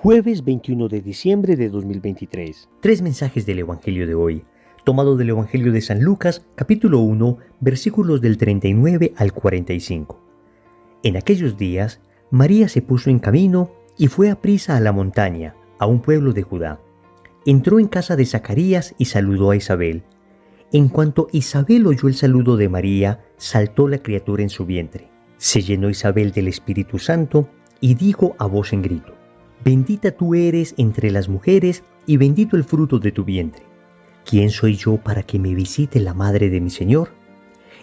Jueves 21 de diciembre de 2023. Tres mensajes del Evangelio de hoy, tomado del Evangelio de San Lucas, capítulo 1, versículos del 39 al 45. En aquellos días, María se puso en camino y fue aprisa a la montaña, a un pueblo de Judá. Entró en casa de Zacarías y saludó a Isabel. En cuanto Isabel oyó el saludo de María, saltó la criatura en su vientre. Se llenó Isabel del Espíritu Santo y dijo a voz en grito: Bendita tú eres entre las mujeres y bendito el fruto de tu vientre. ¿Quién soy yo para que me visite la madre de mi Señor?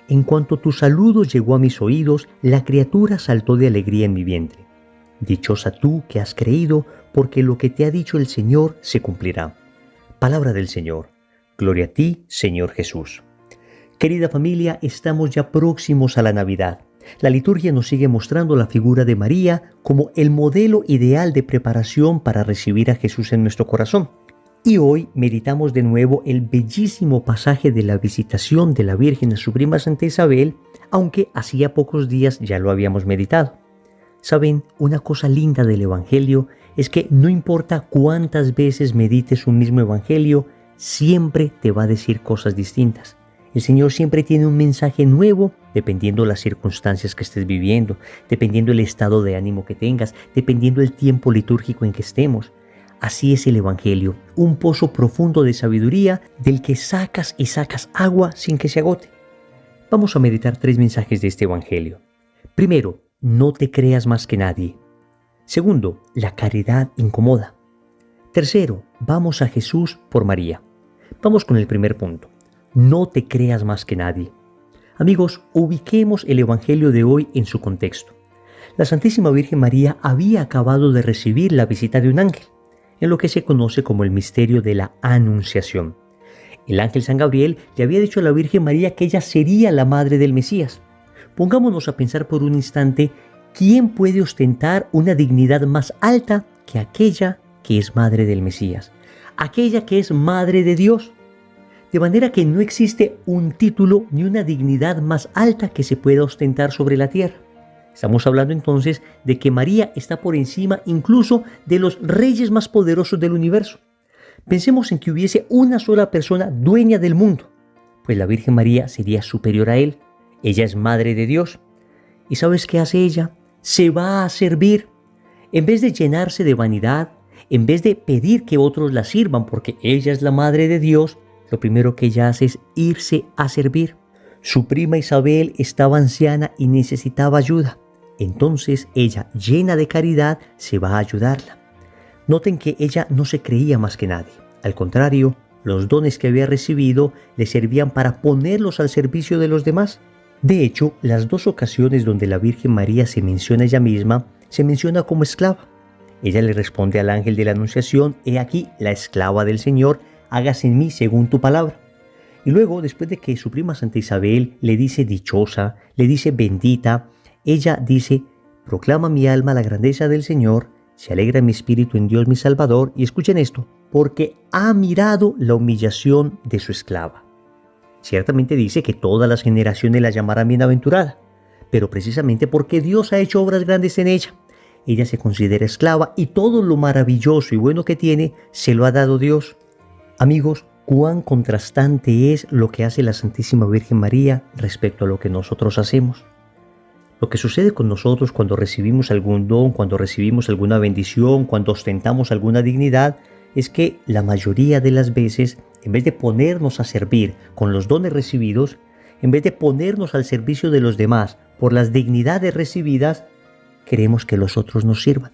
En cuanto tu saludo llegó a mis oídos, la criatura saltó de alegría en mi vientre. Dichosa tú que has creído, porque lo que te ha dicho el Señor se cumplirá. Palabra del Señor. Gloria a ti, Señor Jesús. Querida familia, estamos ya próximos a la Navidad. La liturgia nos sigue mostrando la figura de María como el modelo ideal de preparación para recibir a Jesús en nuestro corazón. Y hoy meditamos de nuevo el bellísimo pasaje de la visitación de la Virgen a su prima Santa Isabel, aunque hacía pocos días ya lo habíamos meditado. Saben, una cosa linda del Evangelio es que no importa cuántas veces medites un mismo Evangelio, siempre te va a decir cosas distintas. El Señor siempre tiene un mensaje nuevo dependiendo las circunstancias que estés viviendo, dependiendo el estado de ánimo que tengas, dependiendo el tiempo litúrgico en que estemos. Así es el Evangelio, un pozo profundo de sabiduría del que sacas y sacas agua sin que se agote. Vamos a meditar tres mensajes de este Evangelio. Primero, no te creas más que nadie. Segundo, la caridad incomoda. Tercero, vamos a Jesús por María. Vamos con el primer punto. No te creas más que nadie. Amigos, ubiquemos el Evangelio de hoy en su contexto. La Santísima Virgen María había acabado de recibir la visita de un ángel, en lo que se conoce como el misterio de la Anunciación. El ángel San Gabriel le había dicho a la Virgen María que ella sería la madre del Mesías. Pongámonos a pensar por un instante, ¿quién puede ostentar una dignidad más alta que aquella que es madre del Mesías? Aquella que es madre de Dios. De manera que no existe un título ni una dignidad más alta que se pueda ostentar sobre la tierra. Estamos hablando entonces de que María está por encima incluso de los reyes más poderosos del universo. Pensemos en que hubiese una sola persona dueña del mundo, pues la Virgen María sería superior a él. Ella es madre de Dios. ¿Y sabes qué hace ella? Se va a servir. En vez de llenarse de vanidad, en vez de pedir que otros la sirvan porque ella es la madre de Dios, lo primero que ella hace es irse a servir. Su prima Isabel estaba anciana y necesitaba ayuda. Entonces ella, llena de caridad, se va a ayudarla. Noten que ella no se creía más que nadie. Al contrario, los dones que había recibido le servían para ponerlos al servicio de los demás. De hecho, las dos ocasiones donde la Virgen María se menciona ella misma, se menciona como esclava. Ella le responde al ángel de la Anunciación: He aquí la esclava del Señor, hágase en mí según tu palabra. Y luego, después de que su prima Santa Isabel le dice dichosa, le dice bendita, ella dice: proclama mi alma la grandeza del Señor, se alegra mi espíritu en Dios mi Salvador, y escuchen esto, porque ha mirado la humillación de su esclava. Ciertamente dice que todas las generaciones la llamarán bienaventurada, pero precisamente porque Dios ha hecho obras grandes en ella. Ella se considera esclava y todo lo maravilloso y bueno que tiene se lo ha dado Dios. Amigos, cuán contrastante es lo que hace la Santísima Virgen María respecto a lo que nosotros hacemos. Lo que sucede con nosotros cuando recibimos algún don, cuando recibimos alguna bendición, cuando ostentamos alguna dignidad, es que la mayoría de las veces, en vez de ponernos a servir con los dones recibidos, en vez de ponernos al servicio de los demás por las dignidades recibidas, queremos que los otros nos sirvan.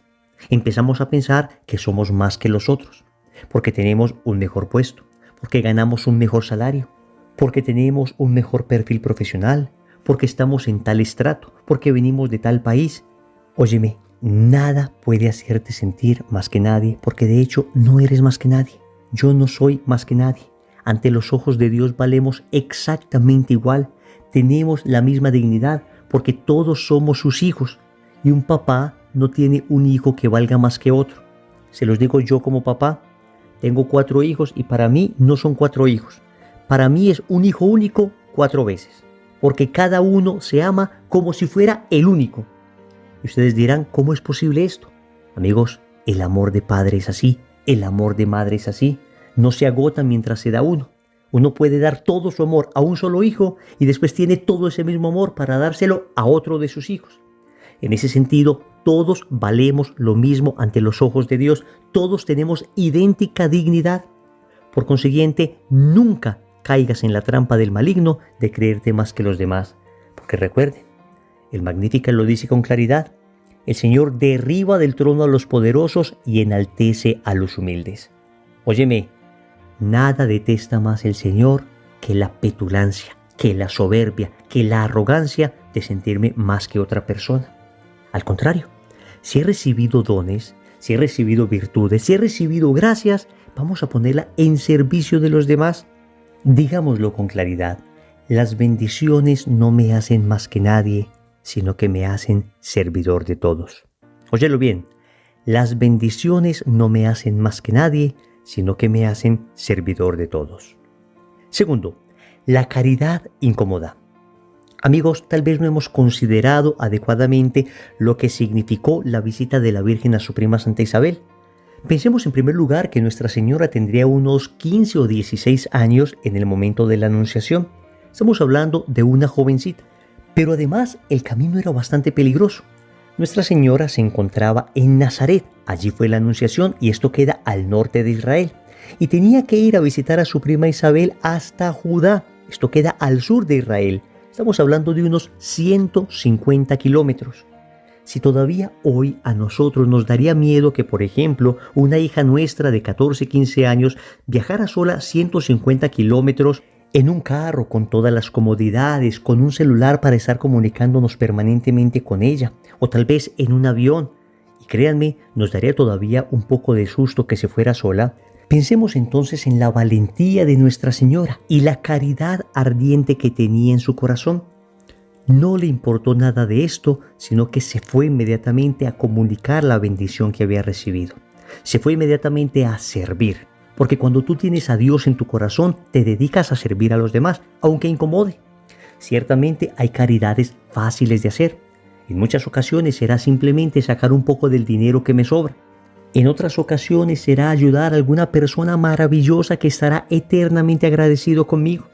Empezamos a pensar que somos más que los otros, porque tenemos un mejor puesto, porque ganamos un mejor salario, porque tenemos un mejor perfil profesional, porque estamos en tal estrato, porque venimos de tal país. Óyeme, nada puede hacerte sentir más que nadie, porque de hecho no eres más que nadie. Yo no soy más que nadie. Ante los ojos de Dios valemos exactamente igual. Tenemos la misma dignidad, porque todos somos sus hijos. Y un papá no tiene un hijo que valga más que otro. Se los digo yo como papá. Tengo 4 hijos y para mí no son 4 hijos. Para mí es un hijo único 4 veces. Porque cada uno se ama como si fuera el único. Y ustedes dirán, ¿cómo es posible esto? Amigos, El amor de padre es así, el amor de madre es así. No se agota mientras se da uno. Uno puede dar todo su amor a un solo hijo y después tiene todo ese mismo amor para dárselo a otro de sus hijos. En ese sentido, todos valemos lo mismo ante los ojos de Dios. Todos tenemos idéntica dignidad. Por consiguiente, nunca caigas en la trampa del maligno de creerte más que los demás. Porque recuerden, el Magnificat lo dice con claridad: el Señor derriba del trono a los poderosos y enaltece a los humildes. Óyeme, nada detesta más el Señor que la petulancia, que la soberbia, que la arrogancia de sentirme más que otra persona. Al contrario, si he recibido dones, si he recibido virtudes, si he recibido gracias, vamos a ponerla en servicio de los demás. Digámoslo con claridad, las bendiciones no me hacen más que nadie, sino que me hacen servidor de todos. Óyelo bien, las bendiciones no me hacen más que nadie, sino que me hacen servidor de todos. Segundo, la caridad incomoda. Amigos, tal vez no hemos considerado adecuadamente lo que significó la visita de la Virgen a su prima Santa Isabel. Pensemos en primer lugar que Nuestra Señora tendría unos 15 o 16 años en el momento de la Anunciación. Estamos hablando de una jovencita, pero además el camino era bastante peligroso. Nuestra Señora se encontraba en Nazaret, allí fue la Anunciación y esto queda al norte de Israel. Y tenía que ir a visitar a su prima Isabel hasta Judá, esto queda al sur de Israel. Estamos hablando de unos 150 kilómetros. Si todavía hoy a nosotros nos daría miedo que, por ejemplo, una hija nuestra de 14, 15 años viajara sola 150 kilómetros en un carro con todas las comodidades, con un celular para estar comunicándonos permanentemente con ella, o tal vez en un avión, y créanme, nos daría todavía un poco de susto que se fuera sola. Pensemos entonces en la valentía de Nuestra Señora y la caridad ardiente que tenía en su corazón. No le importó nada de esto, sino que se fue inmediatamente a comunicar la bendición que había recibido. Se fue inmediatamente a servir, porque cuando tú tienes a Dios en tu corazón, te dedicas a servir a los demás, aunque incomode. Ciertamente hay caridades fáciles de hacer. En muchas ocasiones será simplemente sacar un poco del dinero que me sobra. En otras ocasiones será ayudar a alguna persona maravillosa que estará eternamente agradecido conmigo.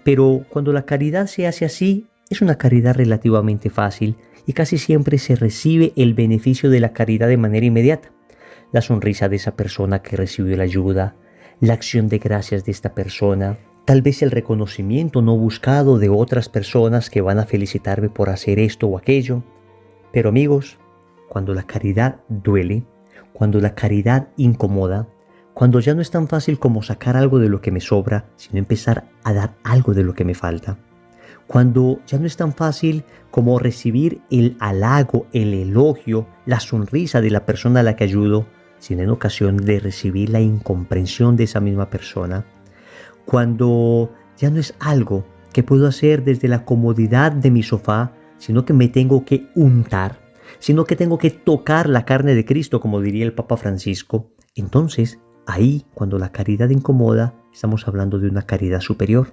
Pero cuando la caridad se hace así, es una caridad relativamente fácil y casi siempre se recibe el beneficio de la caridad de manera inmediata. La sonrisa de esa persona que recibió la ayuda, la acción de gracias de esta persona, tal vez el reconocimiento no buscado de otras personas que van a felicitarme por hacer esto o aquello. Pero amigos, cuando la caridad duele, cuando la caridad incomoda, cuando ya no es tan fácil como sacar algo de lo que me sobra, sino empezar a dar algo de lo que me falta. Cuando ya no es tan fácil como recibir el halago, el elogio, la sonrisa de la persona a la que ayudo, sino en ocasión de recibir la incomprensión de esa misma persona. Cuando ya no es algo que puedo hacer desde la comodidad de mi sofá, sino que me tengo que untar, sino que tengo que tocar la carne de Cristo, como diría el Papa Francisco. Entonces, ahí, cuando la caridad incomoda, estamos hablando de una caridad superior.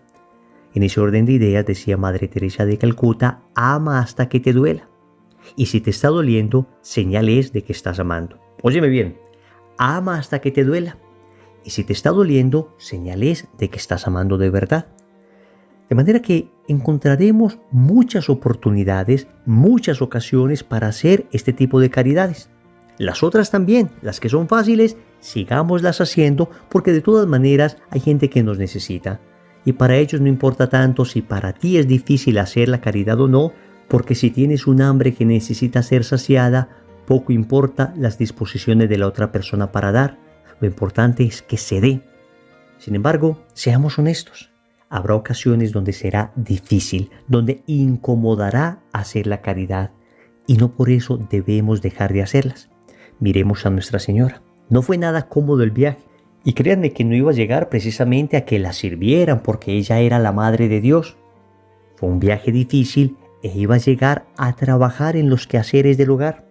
En ese orden de ideas decía Madre Teresa de Calcuta: ama hasta que te duela. Y si te está doliendo, señal es de que estás amando. Óyeme bien, ama hasta que te duela. Y si te está doliendo, señal es de que estás amando de verdad. De manera que encontraremos muchas oportunidades, muchas ocasiones para hacer este tipo de caridades. Las otras también, las que son fáciles, sigámoslas haciendo porque de todas maneras hay gente que nos necesita. Y para ellos no importa tanto si para ti es difícil hacer la caridad o no, porque si tienes un hambre que necesita ser saciada, poco importa las disposiciones de la otra persona para dar. Lo importante es que se dé. Sin embargo, seamos honestos. Habrá ocasiones donde será difícil, donde incomodará hacer la caridad, y no por eso debemos dejar de hacerlas. Miremos a Nuestra Señora. No fue nada cómodo el viaje. Y créanme que no iba a llegar precisamente a que la sirvieran porque ella era la Madre de Dios. Fue un viaje difícil e iba a llegar a trabajar en los quehaceres del hogar.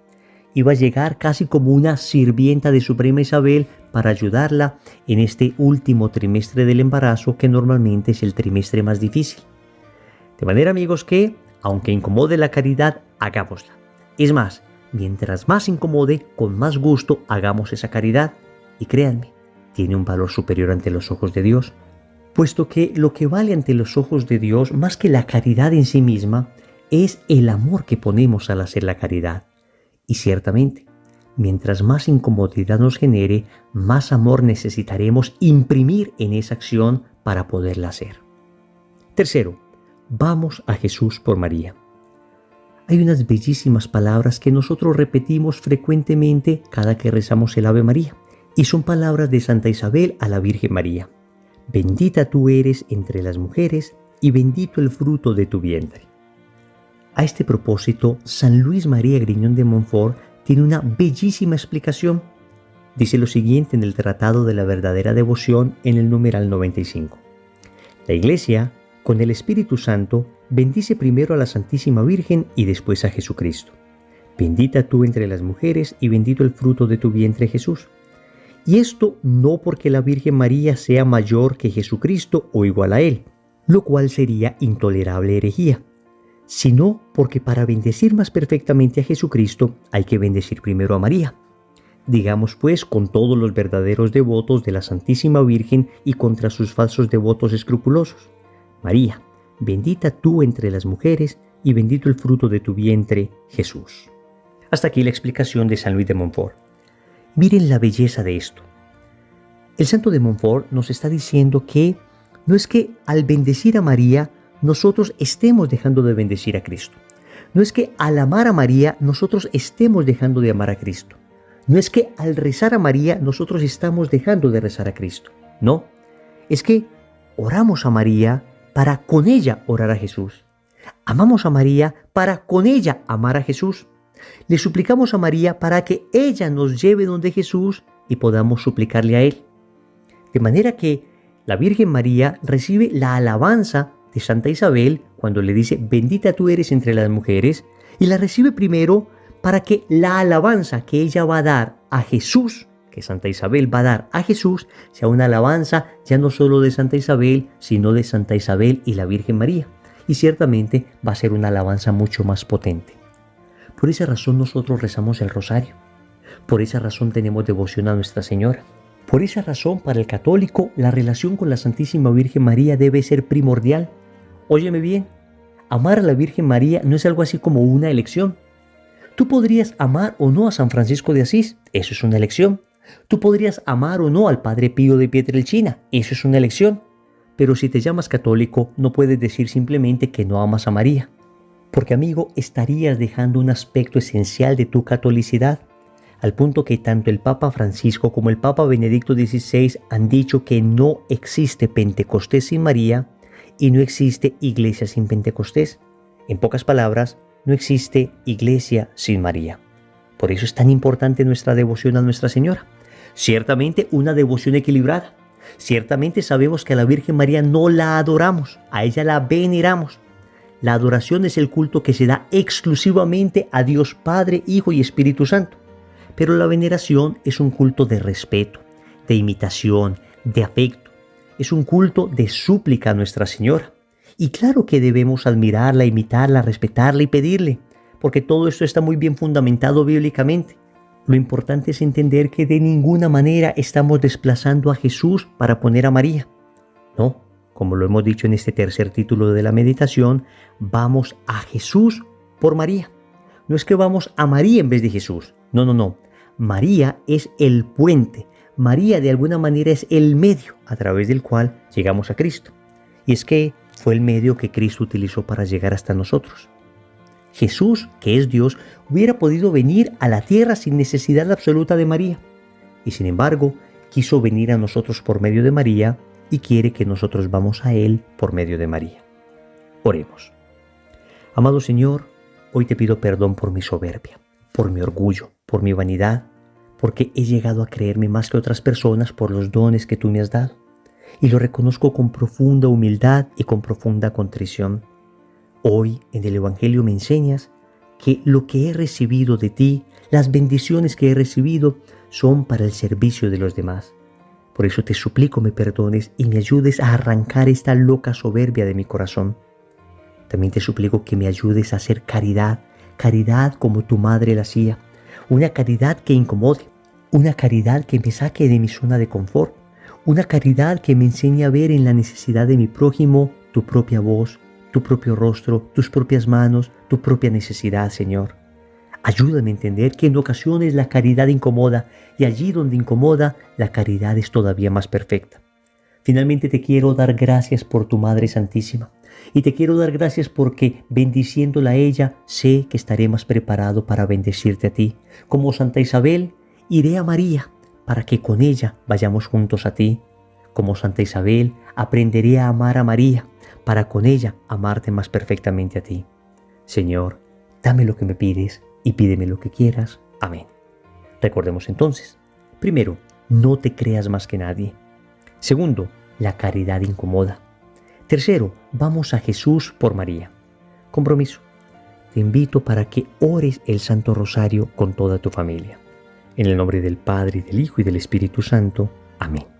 Iba a llegar casi como una sirvienta de su prima Isabel para ayudarla en este último trimestre del embarazo, que normalmente es el trimestre más difícil. De manera, amigos, que, aunque incomode la caridad, hagámosla. Es más, mientras más incomode, con más gusto hagamos esa caridad. Y créanme, tiene un valor superior ante los ojos de Dios, puesto que lo que vale ante los ojos de Dios, más que la caridad en sí misma, es el amor que ponemos al hacer la caridad. Y ciertamente, mientras más incomodidad nos genere, más amor necesitaremos imprimir en esa acción para poderla hacer. Tercero, vamos a Jesús por María. Hay unas bellísimas palabras que nosotros repetimos frecuentemente cada que rezamos el Ave María, y son palabras de Santa Isabel a la Virgen María. Bendita tú eres entre las mujeres y bendito el fruto de tu vientre. A este propósito, San Luis María Griñón de Montfort tiene una bellísima explicación. Dice lo siguiente en el Tratado de la Verdadera Devoción en el numeral 95. La Iglesia, con el Espíritu Santo, bendice primero a la Santísima Virgen y después a Jesucristo. Bendita tú entre las mujeres y bendito el fruto de tu vientre, Jesús. Y esto no porque la Virgen María sea mayor que Jesucristo o igual a Él, lo cual sería intolerable herejía, sino porque para bendecir más perfectamente a Jesucristo hay que bendecir primero a María. Digamos pues con todos los verdaderos devotos de la Santísima Virgen y contra sus falsos devotos escrupulosos. María, bendita tú entre las mujeres y bendito el fruto de tu vientre, Jesús. Hasta aquí la explicación de San Luis de Montfort. Miren la belleza de esto. El santo de Montfort nos está diciendo que no es que al bendecir a María nosotros estemos dejando de bendecir a Cristo. No es que al amar a María nosotros estemos dejando de amar a Cristo. No es que al rezar a María nosotros estamos dejando de rezar a Cristo. No, es que oramos a María para con ella orar a Jesús. Amamos a María para con ella amar a Jesús. Le suplicamos a María para que ella nos lleve donde Jesús y podamos suplicarle a Él. De manera que la Virgen María recibe la alabanza de Santa Isabel cuando le dice bendita tú eres entre las mujeres, y la recibe primero para que la alabanza que ella va a dar a Jesús, que Santa Isabel va a dar a Jesús, sea una alabanza ya no solo de Santa Isabel, sino de Santa Isabel y la Virgen María. Y ciertamente va a ser una alabanza mucho más potente. Por esa razón nosotros rezamos el rosario. Por esa razón tenemos devoción a Nuestra Señora. Por esa razón, para el católico, la relación con la Santísima Virgen María debe ser primordial. Óyeme bien, amar a la Virgen María no es algo así como una elección. Tú podrías amar o no a San Francisco de Asís, eso es una elección. Tú podrías amar o no al Padre Pío de Pietrelcina, eso es una elección. Pero si te llamas católico, no puedes decir simplemente que no amas a María. Porque, amigo, estarías dejando un aspecto esencial de tu catolicidad, al punto que tanto el Papa Francisco como el Papa Benedicto XVI han dicho que no existe Pentecostés sin María y no existe iglesia sin Pentecostés. En pocas palabras, no existe iglesia sin María. Por eso es tan importante nuestra devoción a Nuestra Señora. Ciertamente una devoción equilibrada. Ciertamente sabemos que a la Virgen María no la adoramos, a ella la veneramos. La adoración es el culto que se da exclusivamente a Dios Padre, Hijo y Espíritu Santo. Pero la veneración es un culto de respeto, de imitación, de afecto. Es un culto de súplica a Nuestra Señora. Y claro que debemos admirarla, imitarla, respetarla y pedirle, porque todo esto está muy bien fundamentado bíblicamente. Lo importante es entender que de ninguna manera estamos desplazando a Jesús para poner a María. No. Como lo hemos dicho en este tercer título de la meditación, vamos a Jesús por María. No es que vamos a María en vez de Jesús. No. María es el puente. María de alguna manera es el medio a través del cual llegamos a Cristo. Y es que fue el medio que Cristo utilizó para llegar hasta nosotros. Jesús, que es Dios, hubiera podido venir a la tierra sin necesidad absoluta de María. Y sin embargo, quiso venir a nosotros por medio de María y quiere que nosotros vamos a Él por medio de María. Oremos. Amado Señor, hoy te pido perdón por mi soberbia, por mi orgullo, por mi vanidad, porque he llegado a creerme más que otras personas por los dones que tú me has dado. Y lo reconozco con profunda humildad y con profunda contrición. Hoy en el Evangelio me enseñas que lo que he recibido de ti, las bendiciones que he recibido, son para el servicio de los demás. Por eso te suplico me perdones y me ayudes a arrancar esta loca soberbia de mi corazón. También te suplico que me ayudes a hacer caridad caridad como tu madre la hacía, una caridad que incomode, una caridad que me saque de mi zona de confort, una caridad que me enseñe a ver en la necesidad de mi prójimo tu propia voz, tu propio rostro, tus propias manos, tu propia necesidad, Señor. Ayúdame a entender que en ocasiones la caridad incomoda y allí donde incomoda, la caridad es todavía más perfecta. Finalmente te quiero dar gracias por tu Madre Santísima y te quiero dar gracias porque bendiciéndola a ella sé que estaré más preparado para bendecirte a ti. Como Santa Isabel, iré a María para que con ella vayamos juntos a ti. Como Santa Isabel, aprenderé a amar a María para con ella amarte más perfectamente a ti. Señor, dame lo que me pides y pídeme lo que quieras. Amén. Recordemos entonces, primero, no te creas más que nadie. Segundo, la caridad incomoda. Tercero, vamos a Jesús por María. Compromiso. Te invito para que ores el Santo Rosario con toda tu familia. En el nombre del Padre, y del Hijo y del Espíritu Santo. Amén.